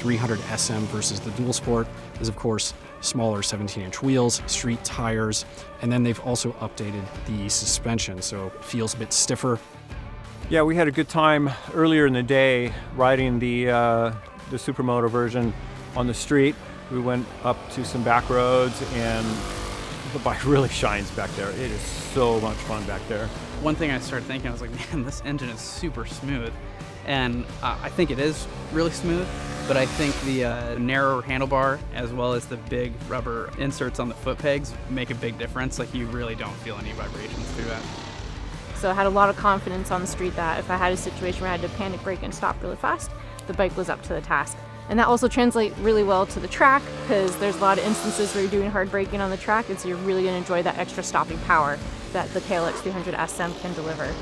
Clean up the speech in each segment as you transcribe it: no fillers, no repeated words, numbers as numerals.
KLX300SM versus the Dual Sport is, of course, smaller 17-inch wheels, street tires, and then they've also updated the suspension, so it feels a bit stiffer. Yeah, we had a good time earlier in the day riding the Supermoto version on the street. We went up to some back roads and the bike really shines back there. It is so much fun back there. One thing I started thinking, I was like, man, this engine is super smooth. And I think it is really smooth, but I think the narrower handlebar as well as the big rubber inserts on the foot pegs make a big difference. Like, you really don't feel any vibrations through that. So I had a lot of confidence on the street that if I had a situation where I had to panic brake and stop really fast, the bike was up to the task. And that also translates really well to the track, because there's a lot of instances where you're doing hard braking on the track, and so you're really going to enjoy that extra stopping power that the KLX300SM can deliver.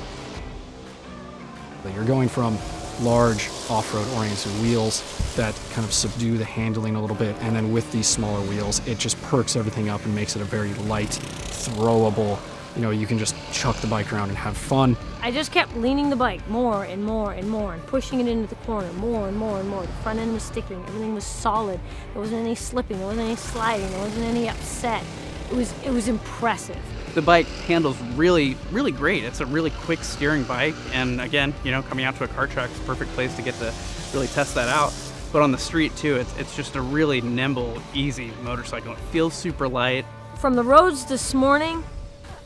You're going from large off-road oriented wheels that kind of subdue the handling a little bit, and then with these smaller wheels, it just perks everything up and makes it a very light, throwable, you can just chuck the bike around and have fun. I just kept leaning the bike more and more and more and pushing it into the corner more and more and more. The front end was sticking, everything was solid. There wasn't any slipping, there wasn't any sliding, there wasn't any upset. It was impressive. The bike handles really, really great. It's a really quick steering bike, and again, coming out to a car track is a perfect place to get to really test that out. But on the street too, it's just a really nimble, easy motorcycle. It feels super light. From the roads this morning,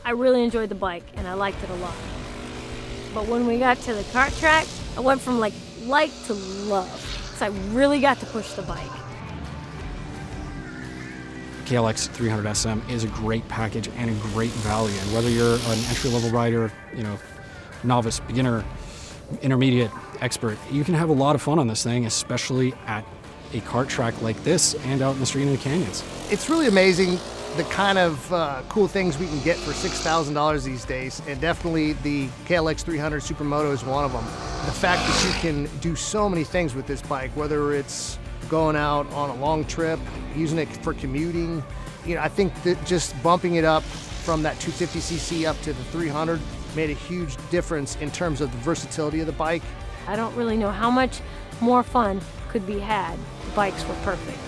I really enjoyed the bike and I liked it a lot. But when we got to the kart track, I went from like to love. So I really got to push the bike. KLX300SM is a great package and a great value. And whether you're an entry-level rider, novice, beginner, intermediate, expert, you can have a lot of fun on this thing, especially at a kart track like this and out in the street in the canyons. It's really amazing the kind of cool things we can get for $6,000 these days, and definitely the KLX300 Supermoto is one of them. The fact that you can do so many things with this bike, whether it's going out on a long trip, using it for commuting, I think that just bumping it up from that 250cc up to the 300 made a huge difference in terms of the versatility of the bike. I don't really know how much more fun could be had. The bikes were perfect.